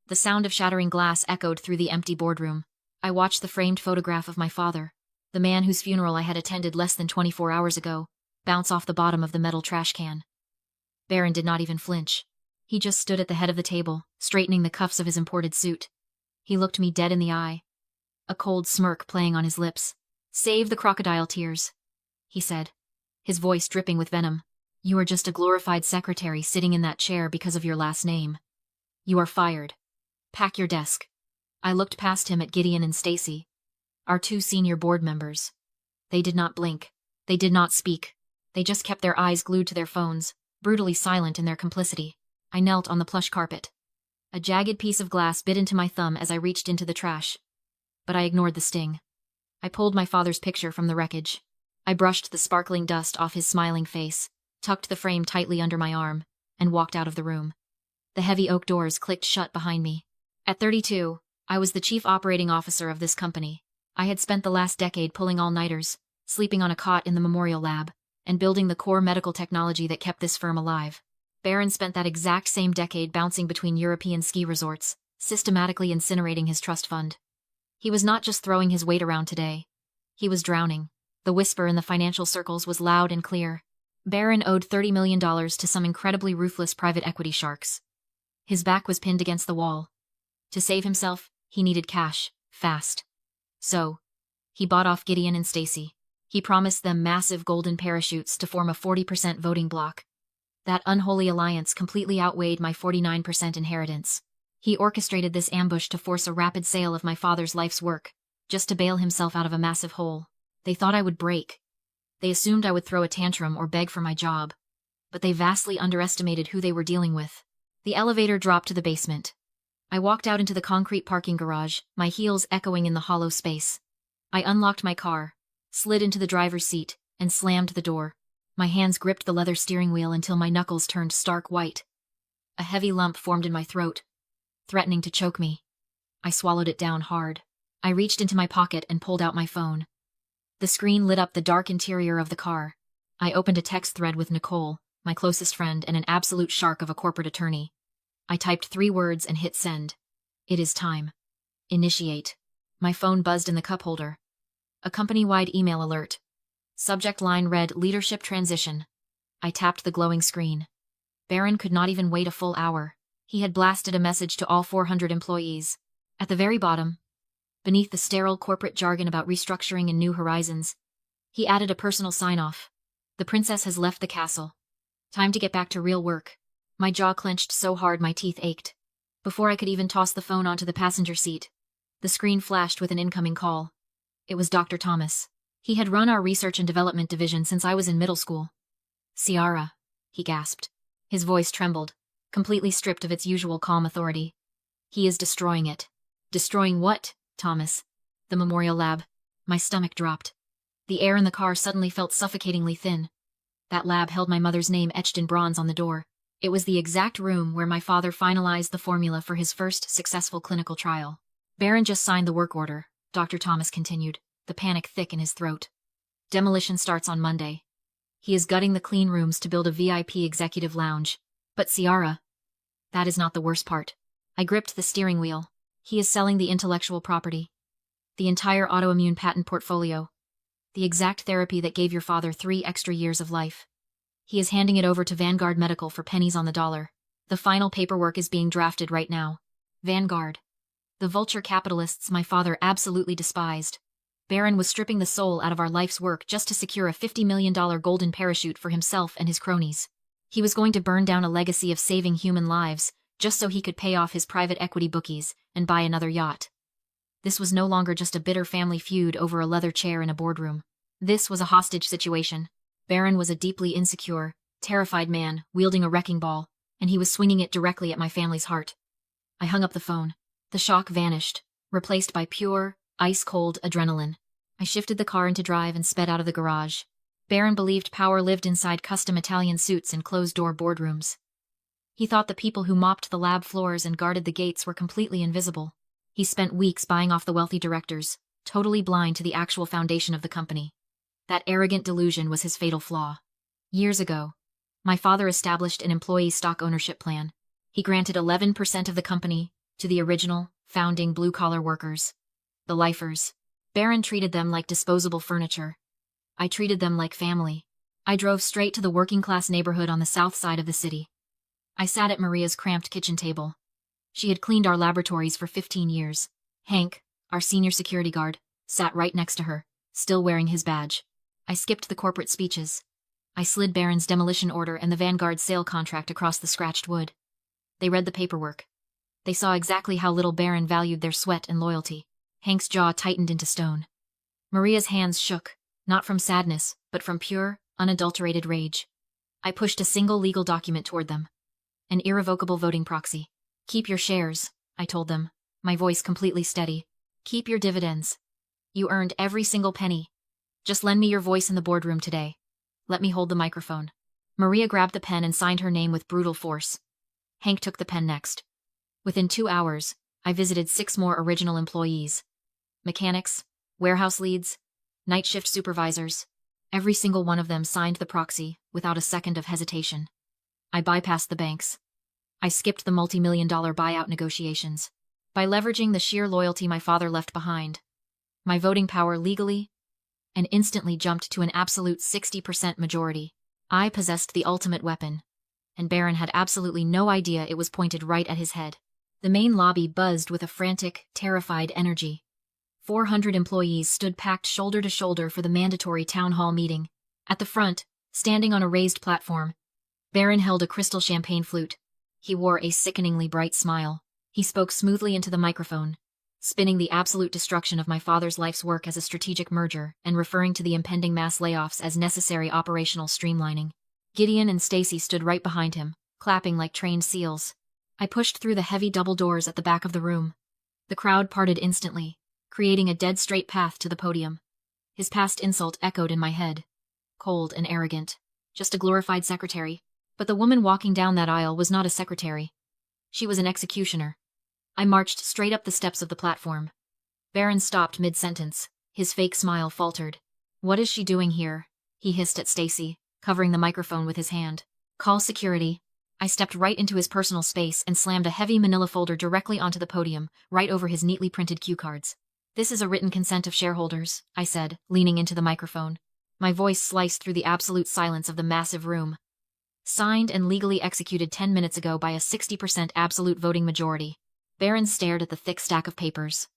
The sound of shattering glass echoed through the empty boardroom. I watched the framed photograph of my father, the man whose funeral I had attended less than 24 hours ago, bounce off the bottom of the metal trash can. Baron did not even flinch. He just stood at the head of the table, straightening the cuffs of his imported suit. He looked me dead in the eye, a cold smirk playing on his lips. "Save the crocodile tears," he said, his voice dripping with venom. "You are just a glorified secretary sitting in that chair because of your last name. You are fired. Pack your desk." I looked past him at Gideon and Stacy, our two senior board members. They did not blink. They did not speak. They just kept their eyes glued to their phones, brutally silent in their complicity. I knelt on the plush carpet. A jagged piece of glass bit into my thumb as I reached into the trash. But I ignored the sting. I pulled my father's picture from the wreckage. I brushed the sparkling dust off his smiling face, tucked the frame tightly under my arm, and walked out of the room. The heavy oak doors clicked shut behind me. At 32, I was the chief operating officer of this company. I had spent the last decade pulling all-nighters, sleeping on a cot in the memorial lab, and building the core medical technology that kept this firm alive. Baron spent that exact same decade bouncing between European ski resorts, systematically incinerating his trust fund. He was not just throwing his weight around today. He was drowning. The whisper in the financial circles was loud and clear. Baron owed $30 million to some incredibly ruthless private equity sharks. His back was pinned against the wall. To save himself, he needed cash, fast. So, he bought off Gideon and Stacy. He promised them massive golden parachutes to form a 40% voting bloc. That unholy alliance completely outweighed my 49% inheritance. He orchestrated this ambush to force a rapid sale of my father's life's work, just to bail himself out of a massive hole. They thought I would break. They assumed I would throw a tantrum or beg for my job. But they vastly underestimated who they were dealing with. The elevator dropped to the basement. I walked out into the concrete parking garage, my heels echoing in the hollow space. I unlocked my car, slid into the driver's seat, and slammed the door. My hands gripped the leather steering wheel until my knuckles turned stark white. A heavy lump formed in my throat, threatening to choke me. I swallowed it down hard. I reached into my pocket and pulled out my phone. The screen lit up the dark interior of the car. I opened a text thread with Nicole, my closest friend and an absolute shark of a corporate attorney. I typed 3 words and hit send. "It is time. Initiate." My phone buzzed in the cup holder. A company-wide email alert. Subject line read, "Leadership Transition." I tapped the glowing screen. Baron could not even wait a full hour. He had blasted a message to all 400 employees. At the very bottom, beneath the sterile corporate jargon about restructuring and new horizons, he added a personal sign-off. "The princess has left the castle. Time to get back to real work." My jaw clenched so hard my teeth ached. Before I could even toss the phone onto the passenger seat, the screen flashed with an incoming call. It was Dr. Thomas. He had run our research and development division since I was in middle school. "Ciara," he gasped. His voice trembled, completely stripped of its usual calm authority. "He is destroying it." "Destroying what, Thomas?" "The memorial lab." My stomach dropped. The air in the car suddenly felt suffocatingly thin. That lab held my mother's name etched in bronze on the door. It was the exact room where my father finalized the formula for his first successful clinical trial. "Baron just signed the work order," Dr. Thomas continued, the panic thick in his throat. "Demolition starts on Monday. He is gutting the clean rooms to build a VIP executive lounge. But Ciara, that is not the worst part." I gripped the steering wheel. "He is selling the intellectual property. The entire autoimmune patent portfolio. The exact therapy that gave your father 3 extra years of life. He is handing it over to Vanguard Medical for pennies on the dollar. The final paperwork is being drafted right now." Vanguard. The vulture capitalists my father absolutely despised. Baron was stripping the soul out of our life's work just to secure a $50 million golden parachute for himself and his cronies. He was going to burn down a legacy of saving human lives, just so he could pay off his private equity bookies and buy another yacht. This was no longer just a bitter family feud over a leather chair in a boardroom. This was a hostage situation. Baron was a deeply insecure, terrified man wielding a wrecking ball, and he was swinging it directly at my family's heart. I hung up the phone. The shock vanished, replaced by pure, ice-cold adrenaline. I shifted the car into drive and sped out of the garage. Baron believed power lived inside custom Italian suits and closed-door boardrooms. He thought the people who mopped the lab floors and guarded the gates were completely invisible. He spent weeks buying off the wealthy directors, totally blind to the actual foundation of the company. That arrogant delusion was his fatal flaw. Years ago, my father established an employee stock ownership plan. He granted 11% of the company, To the original, founding blue-collar workers. The lifers. Baron treated them like disposable furniture. I treated them like family. I drove straight to the working-class neighborhood on the south side of the city. I sat at Maria's cramped kitchen table. She had cleaned our laboratories for 15 years. Hank, our senior security guard, sat right next to her, still wearing his badge. I skipped the corporate speeches. I slid Baron's demolition order and the Vanguard sale contract across the scratched wood. They read the paperwork. They saw exactly how little Baron valued their sweat and loyalty. Hank's jaw tightened into stone. Maria's hands shook, not from sadness, but from pure, unadulterated rage. I pushed a single legal document toward them. An irrevocable voting proxy. Keep your shares, I told them, my voice completely steady. Keep your dividends. You earned every single penny. Just lend me your voice in the boardroom today. Let me hold the microphone. Maria grabbed the pen and signed her name with brutal force. Hank took the pen next. Within 2 hours, I visited 6 more original employees. Mechanics, warehouse leads, night shift supervisors. Every single one of them signed the proxy without a second of hesitation. I bypassed the banks. I skipped the multi-million-dollar buyout negotiations. By leveraging the sheer loyalty my father left behind, my voting power legally and instantly jumped to an absolute 60% majority. I possessed the ultimate weapon, and Baron had absolutely no idea it was pointed right at his head. The main lobby buzzed with a frantic, terrified energy. 400 employees stood packed shoulder to shoulder for the mandatory town hall meeting. At the front, standing on a raised platform, Baron held a crystal champagne flute. He wore a sickeningly bright smile. He spoke smoothly into the microphone, spinning the absolute destruction of my father's life's work as a strategic merger and referring to the impending mass layoffs as necessary operational streamlining. Gideon and Stacy stood right behind him, clapping like trained seals. I pushed through the heavy double doors at the back of the room. The crowd parted instantly, creating a dead straight path to the podium. His past insult echoed in my head. Cold and arrogant. Just a glorified secretary. But the woman walking down that aisle was not a secretary. She was an executioner. I marched straight up the steps of the platform. Baron stopped mid-sentence. His fake smile faltered. "What is she doing here?" he hissed at Stacy, covering the microphone with his hand. "Call security." I stepped right into his personal space and slammed a heavy manila folder directly onto the podium, right over his neatly printed cue cards. "This is a written consent of shareholders," I said, leaning into the microphone. My voice sliced through the absolute silence of the massive room. Signed and legally executed 10 minutes ago by a 60% absolute voting majority. Baron stared at the thick stack of papers.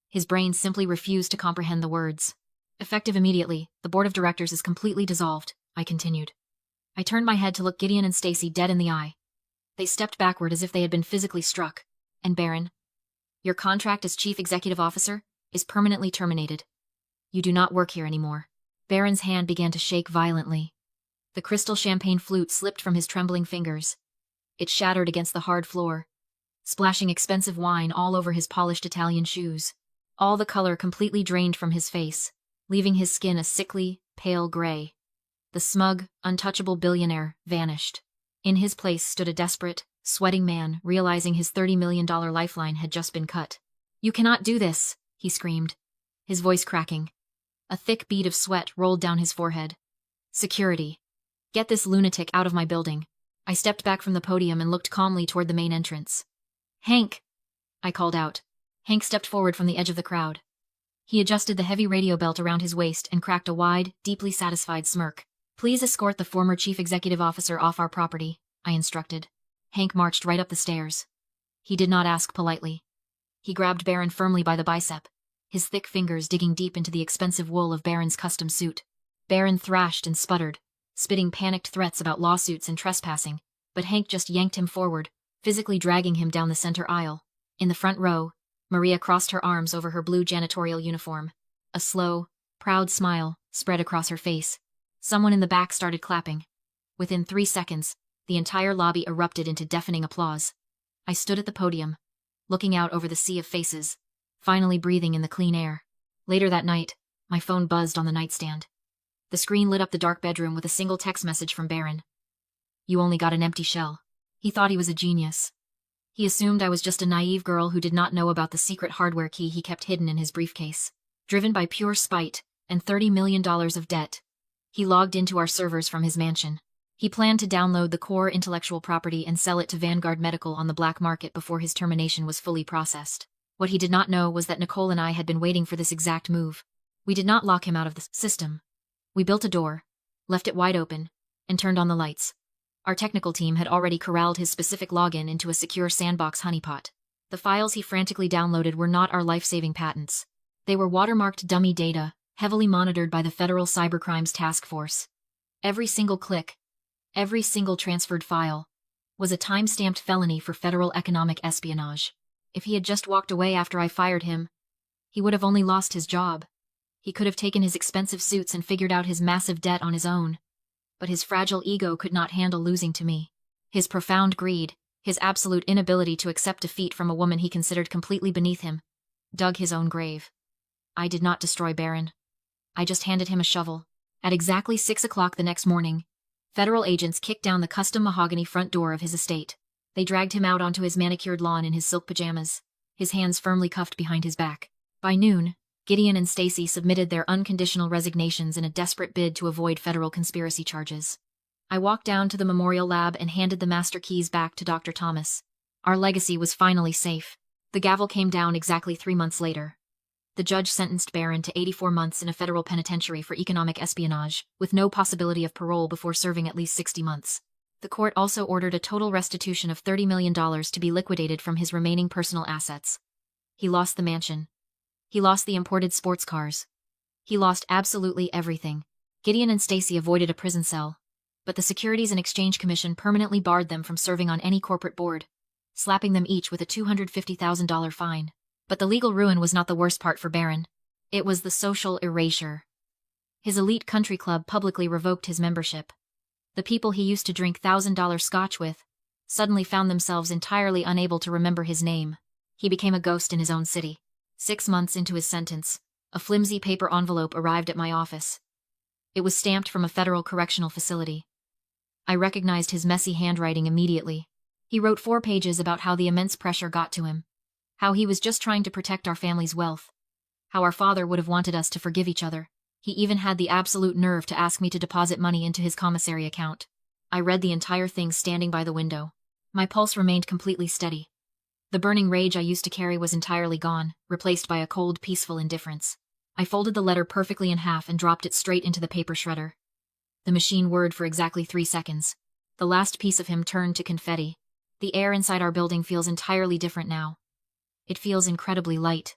His brain simply refused to comprehend the words. "Effective immediately, the board of directors is completely dissolved," I continued. I turned my head to look Gideon and Stacy dead in the eye. They stepped backward as if they had been physically struck. "And Baron, your contract as chief executive officer is permanently terminated. You do not work here anymore." Baron's hand began to shake violently. The crystal champagne flute slipped from his trembling fingers. It shattered against the hard floor, splashing expensive wine all over his polished Italian shoes. All the color completely drained from his face, leaving his skin a sickly, pale gray. The smug, untouchable billionaire vanished. In his place stood a desperate, sweating man, realizing his $30 million lifeline had just been cut. "You cannot do this," he screamed, his voice cracking. A thick bead of sweat rolled down his forehead. "Security. Get this lunatic out of my building." I stepped back from the podium and looked calmly toward the main entrance. "Hank!" I called out. Hank stepped forward from the edge of the crowd. He adjusted the heavy radio belt around his waist and cracked a wide, deeply satisfied smirk. "Please escort the former chief executive officer off our property," I instructed. Hank marched right up the stairs. He did not ask politely. He grabbed Baron firmly by the bicep, his thick fingers digging deep into the expensive wool of Baron's custom suit. Baron thrashed and sputtered, spitting panicked threats about lawsuits and trespassing, but Hank just yanked him forward, physically dragging him down the center aisle. In the front row, Maria crossed her arms over her blue janitorial uniform. A slow, proud smile spread across her face. Someone in the back started clapping. Within 3 seconds, the entire lobby erupted into deafening applause. I stood at the podium, looking out over the sea of faces, finally breathing in the clean air. Later that night, my phone buzzed on the nightstand. The screen lit up the dark bedroom with a single text message from Baron. "You only got an empty shell." He thought he was a genius. He assumed I was just a naive girl who did not know about the secret hardware key he kept hidden in his briefcase. Driven by pure spite and $30 million of debt, he logged into our servers from his mansion. He planned to download the core intellectual property and sell it to Vanguard Medical on the black market before his termination was fully processed. What he did not know was that Nicole and I had been waiting for this exact move. We did not lock him out of the system. We built a door, left it wide open, and turned on the lights. Our technical team had already corralled his specific login into a secure sandbox honeypot. The files he frantically downloaded were not our life-saving patents. They were watermarked dummy data, heavily monitored by the Federal Cybercrimes Task Force. Every single click, every single transferred file, was a time-stamped felony for federal economic espionage. If he had just walked away after I fired him, he would have only lost his job. He could have taken his expensive suits and figured out his massive debt on his own. But his fragile ego could not handle losing to me. His profound greed, his absolute inability to accept defeat from a woman he considered completely beneath him, dug his own grave. I did not destroy Baron. I just handed him a shovel. At exactly 6 o'clock the next morning, federal agents kicked down the custom mahogany front door of his estate. They dragged him out onto his manicured lawn in his silk pajamas, his hands firmly cuffed behind his back. By noon, Gideon and Stacy submitted their unconditional resignations in a desperate bid to avoid federal conspiracy charges. I walked down to the memorial lab and handed the master keys back to Dr. Thomas. Our legacy was finally safe. The gavel came down exactly 3 months later. The judge sentenced Baron to 84 months in a federal penitentiary for economic espionage, with no possibility of parole before serving at least 60 months. The court also ordered a total restitution of $30 million to be liquidated from his remaining personal assets. He lost the mansion. He lost the imported sports cars. He lost absolutely everything. Gideon and Stacy avoided a prison cell, but the Securities and Exchange Commission permanently barred them from serving on any corporate board, slapping them each with a $250,000 fine. But the legal ruin was not the worst part for Baron. It was the social erasure. His elite country club publicly revoked his membership. The people he used to drink $1,000 scotch with suddenly found themselves entirely unable to remember his name. He became a ghost in his own city. 6 months into his sentence, a flimsy paper envelope arrived at my office. It was stamped from a federal correctional facility. I recognized his messy handwriting immediately. He wrote 4 pages about how the immense pressure got to him, how he was just trying to protect our family's wealth, how our father would have wanted us to forgive each other. He even had the absolute nerve to ask me to deposit money into his commissary account. I read the entire thing standing by the window. My pulse remained completely steady. The burning rage I used to carry was entirely gone, replaced by a cold, peaceful indifference. I folded the letter perfectly in half and dropped it straight into the paper shredder. The machine whirred for exactly 3 seconds. The last piece of him turned to confetti. The air inside our building feels entirely different now. It feels incredibly light.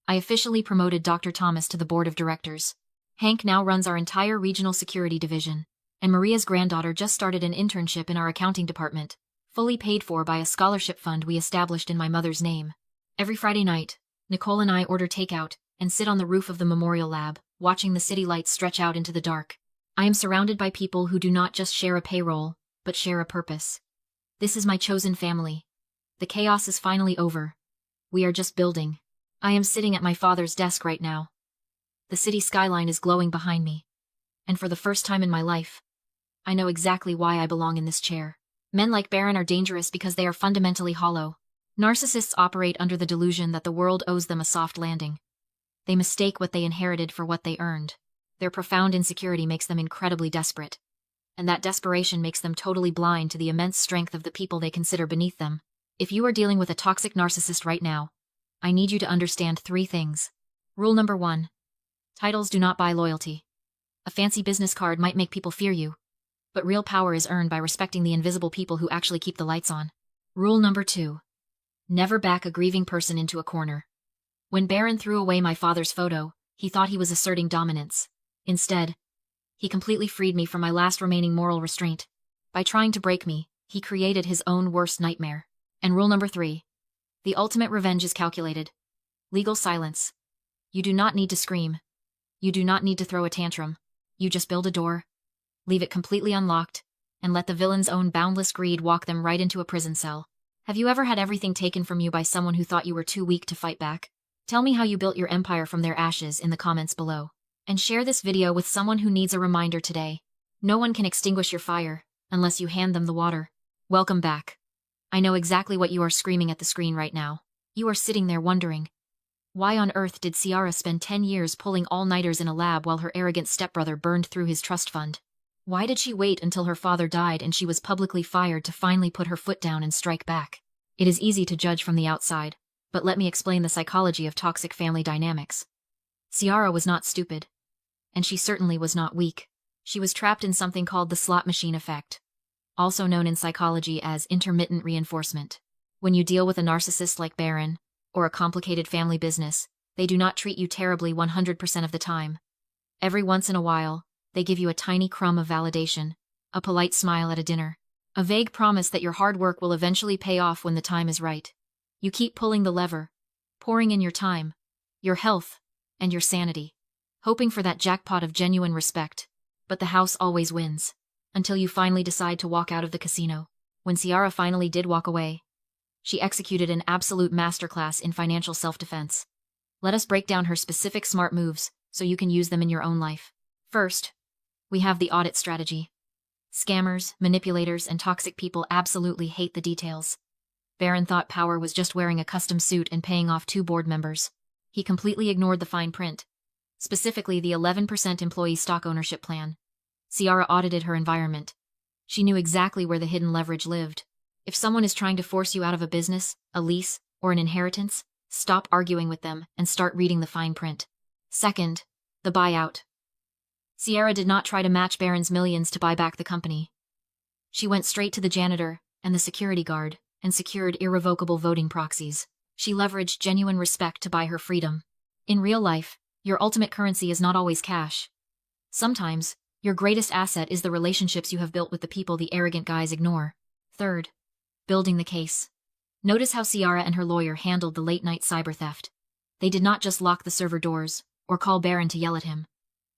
I officially promoted Dr. Thomas to the board of directors. Hank now runs our entire regional security division, and Maria's granddaughter just started an internship in our accounting department, fully paid for by a scholarship fund we established in my mother's name. Every Friday night, Nicole and I order takeout and sit on the roof of the memorial lab, watching the city lights stretch out into the dark. I am surrounded by people who do not just share a payroll, but share a purpose. This is my chosen family. The chaos is finally over. We are just building. I am sitting at my father's desk right now. The city skyline is glowing behind me. And for the first time in my life, I know exactly why I belong in this chair. Men like Baron are dangerous because they are fundamentally hollow. Narcissists operate under the delusion that the world owes them a soft landing. They mistake what they inherited for what they earned. Their profound insecurity makes them incredibly desperate. And that desperation makes them totally blind to the immense strength of the people they consider beneath them. If you are dealing with a toxic narcissist right now, I need you to understand 3 things. Rule number 1. Titles do not buy loyalty. A fancy business card might make people fear you, but real power is earned by respecting the invisible people who actually keep the lights on. Rule number 2. Never back a grieving person into a corner. When Baron threw away my father's photo, he thought he was asserting dominance. Instead, he completely freed me from my last remaining moral restraint. By trying to break me, he created his own worst nightmare. And rule number 3. The ultimate revenge is calculated. Legal silence. You do not need to scream. You do not need to throw a tantrum. You just build a door, leave it completely unlocked, and let the villain's own boundless greed walk them right into a prison cell. Have you ever had everything taken from you by someone who thought you were too weak to fight back? Tell me how you built your empire from their ashes in the comments below. And share this video with someone who needs a reminder today. No one can extinguish your fire unless you hand them the water. Welcome back. I know exactly what you are screaming at the screen right now. You are sitting there wondering, why on earth did Ciara spend 10 years pulling all-nighters in a lab while her arrogant stepbrother burned through his trust fund? Why did she wait until her father died and she was publicly fired to finally put her foot down and strike back? It is easy to judge from the outside, but let me explain the psychology of toxic family dynamics. Ciara was not stupid. And she certainly was not weak. She was trapped in something called the slot machine effect, also known in psychology as intermittent reinforcement. When you deal with a narcissist like Baron, or a complicated family business, they do not treat you terribly 100% of the time. Every once in a while, they give you a tiny crumb of validation, a polite smile at a dinner, a vague promise that your hard work will eventually pay off when the time is right. You keep pulling the lever, pouring in your time, your health, and your sanity, hoping for that jackpot of genuine respect, but the house always wins, until you finally decide to walk out of the casino. When Ciara finally did walk away, she executed an absolute masterclass in financial self-defense. Let us break down her specific smart moves so you can use them in your own life. First, we have the audit strategy. Scammers, manipulators, and toxic people absolutely hate the details. Baron thought power was just wearing a custom suit and paying off 2 board members. He completely ignored the fine print, specifically the 11% employee stock ownership plan. Ciara audited her environment. She knew exactly where the hidden leverage lived. If someone is trying to force you out of a business, a lease, or an inheritance, stop arguing with them and start reading the fine print. Second, the buyout. Ciara did not try to match Baron's millions to buy back the company. She went straight to the janitor and the security guard and secured irrevocable voting proxies. She leveraged genuine respect to buy her freedom. In real life, your ultimate currency is not always cash. Sometimes, your greatest asset is the relationships you have built with the people the arrogant guys ignore. Third, building the case. Notice how Ciara and her lawyer handled the late-night cyber theft. They did not just lock the server doors or call Baron to yell at him.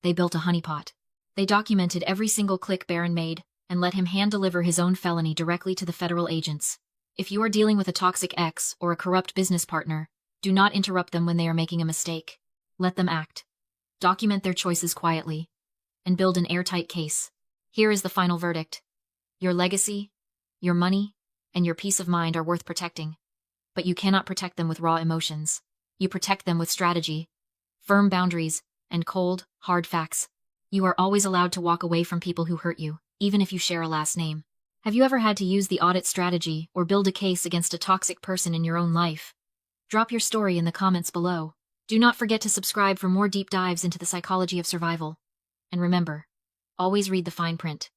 They built a honeypot. They documented every single click Baron made and let him hand-deliver his own felony directly to the federal agents. If you are dealing with a toxic ex or a corrupt business partner, do not interrupt them when they are making a mistake. Let them act. Document their choices quietly, and build an airtight case. Here is the final verdict. Your legacy, your money, and your peace of mind are worth protecting. But you cannot protect them with raw emotions. You protect them with strategy, firm boundaries, and cold, hard facts. You are always allowed to walk away from people who hurt you, even if you share a last name. Have you ever had to use the audit strategy or build a case against a toxic person in your own life? Drop your story in the comments below. Do not forget to subscribe for more deep dives into the psychology of survival. And remember, always read the fine print.